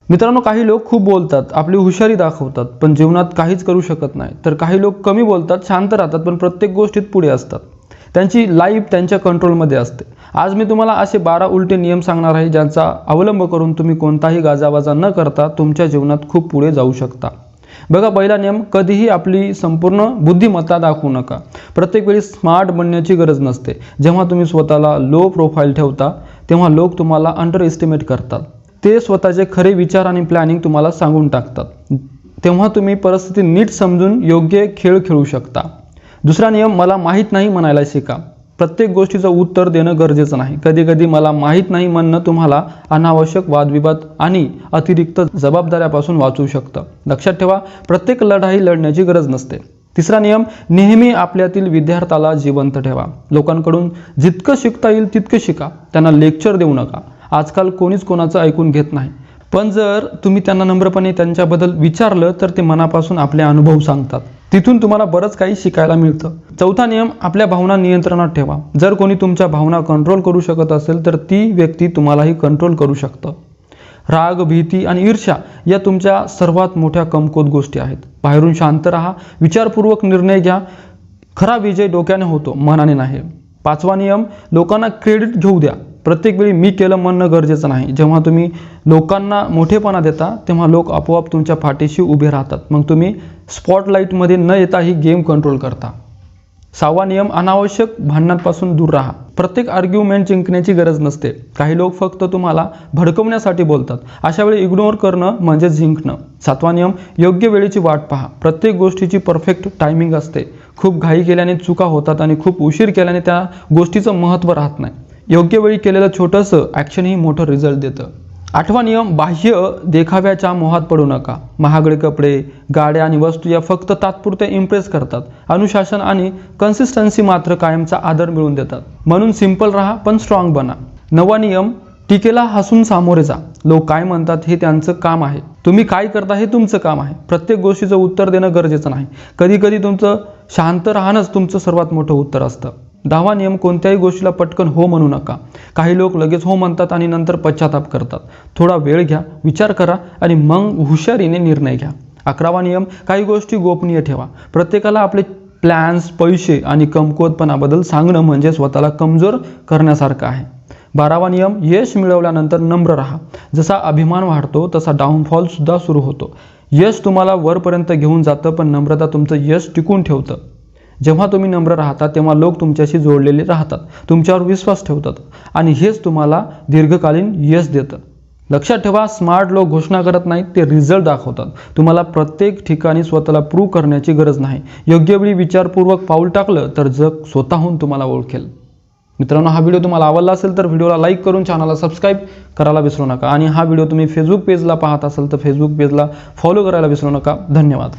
मित्रांनो, काही लोक खूप बोलतात, आपली हुशारी दाखवतात, पण जीवनात काहीच करू शकत नाही. तर काही लोक कमी बोलतात, शांत राहतात, पण प्रत्येक गोष्टीत पुढे असतात. त्यांची लाईफ त्यांच्या कंट्रोलमध्ये असते. आज मी तुम्हाला असे 12 उलटे नियम सांगणार आहे, ज्यांचा अवलंब करून तुम्ही कोणताही गाजावाजा न करता तुमच्या जीवनात खूप पुढे जाऊ शकता. बघा, पहिला नियम, कधीही आपली संपूर्ण बुद्धिमत्ता दाखवू नका. प्रत्येक वेळी स्मार्ट बनण्याची गरज नसते. जेव्हा तुम्ही स्वतःला लो प्रोफाईल ठेवता, तेव्हा लोक तुम्हाला अंडर एस्टिमेट करतात. ते स्वतःचे खरे विचार आणि प्लॅनिंग तुम्हाला सांगून टाकतात. तेव्हा तुम्ही परिस्थिती नीट समजून योग्य खेळ खेळू शकता. दुसरा नियम, मला माहीत नाही म्हणायला शिका. प्रत्येक गोष्टीचं उत्तर देणं गरजेचं नाही. कधी कधी मला माहीत नाही म्हणणं तुम्हाला अनावश्यक वादविवाद आणि अतिरिक्त जबाबदाऱ्यापासून वाचवू शकतं. लक्षात ठेवा, प्रत्येक लढाई लढण्याची गरज नसते. तिसरा नियम, नेहमी आपल्यातील विद्यार्थ्याला जिवंत ठेवा. लोकांकडून जितकं शिकता येईल तितकं शिका. त्यांना लेक्चर देऊ नका. आजकाल कोणीच कोणाचं ऐकून घेत नाही, पण जर तुम्ही त्यांना नम्रपणे त्यांच्याबद्दल विचारलं तर ते मनापासून आपले अनुभव सांगतात. तिथून तुम्हाला बरंच काही शिकायला मिळतं. चौथा नियम, आपल्या भावना नियंत्रणात ठेवा. जर कोणी तुमच्या भावना कंट्रोल करू शकत असेल तर ती व्यक्ती तुम्हालाही कंट्रोल करू शकतं. राग, भीती आणि ईर्ष्या या तुमच्या सर्वात मोठ्या कमकुवत गोष्टी आहेत. बाहेरून शांत राहा, विचारपूर्वक निर्णय घ्या. खरा विजय डोक्याने होतो, मनाने नाही. पाचवा नियम, लोकांना क्रेडिट घेऊ द्या. प्रत्येक वेळी मी केलं म्हणणं गरजेचं नाही. जेव्हा तुम्ही लोकांना मोठेपणा देता तेव्हा लोक आपोआप तुमच्या पाठीशी उभे राहतात. मग तुम्ही स्पॉटलाईटमध्ये न येता ही गेम कंट्रोल करता. सहावा नियम, अनावश्यक भांडणांपासून दूर राहा. प्रत्येक आर्ग्युमेंट जिंकण्याची गरज नसते. काही लोक फक्त तुम्हाला भडकवण्यासाठी बोलतात. अशा वेळी इग्नोर करणं म्हणजे जिंकणं. सातवा नियम, योग्य वेळेची वाट पहा. प्रत्येक गोष्टीची परफेक्ट टायमिंग असते. खूप घाई केल्याने चुका होतात आणि खूप उशीर केल्याने त्या गोष्टीचं महत्त्व राहत नाही. योग्य वेळी केलेलं छोटंसं ॲक्शनही मोठं रिझल्ट देतं. आठवा नियम, बाह्य देखाव्याच्या मोहात पडू नका. महागडे कपडे, गाड्या आणि वस्तू या फक्त तात्पुरते इम्प्रेस करतात. अनुशासन आणि कन्सिस्टन्सी मात्र कायमचा आदर मिळवून देतात. म्हणून सिंपल राहा पण स्ट्रॉंग बना. नववा नियम, टीकेला हसून सामोरे जा. लोक काय म्हणतात हे त्यांचं काम आहे. तुम्ही काय करता हे तुमचं काम आहे. प्रत्येक गोष्टीचं उत्तर देणं गरजेचं नाही. कधी कधी तुमचं शांत राहणंच तुमचं सर्वात मोठं उत्तर असतं. दहावा नियम, कोणत्याही गोष्टीला पटकन हो म्हणू नका. काही लोक लगेच हो म्हणतात आणि नंतर पश्चाताप करतात. थोडा वेळ घ्या, विचार करा आणि मग हुशारीने निर्णय घ्या. अकरावा नियम, काही गोष्टी गोपनीय ठेवा. प्रत्येकाला आपले प्लॅन्स, पैसे आणि कमकुवतपणाबद्दल सांगणं म्हणजे स्वतःला कमजोर करण्यासारखं आहे. 12वा नियम, यश मिळवल्यानंतर नम्र राहा. जसा अभिमान वाढतो तसा डाऊनफॉल सुद्धा सुरू होतो. यश तुम्हाला वरपर्यंत घेऊन जातं, पण नम्रता तुमचं यश टिकून ठेवतं. जेव्हा तुम्ही नम्र राहता तेव्हा लोक तुमच्याशी जोडलेले राहतात, तुमच्यावर विश्वास ठेवतात आणि हेच तुम्हाला दीर्घकालीन यश देतं. लक्षात ठेवा, स्मार्ट लोक घोषणा करत नाहीत, ते रिझल्ट दाखवतात. तुम्हाला प्रत्येक ठिकाणी स्वतःला प्रूव्ह करण्याची गरज नाही. योग्य वेळी विचारपूर्वक पाऊल टाकलं तर जग स्वतःहून तुम्हाला ओळखेल. मित्रांनो, हा व्हिडिओ तुम्हाला आवडला असेल तर व्हिडिओला लाईक करून चॅनलला सबस्क्राईब करायला विसरू नका. आणि हा व्हिडिओ तुम्ही फेसबुक पेजला पाहत असाल तर फेसबुक पेजला फॉलो करायला विसरू नका. धन्यवाद.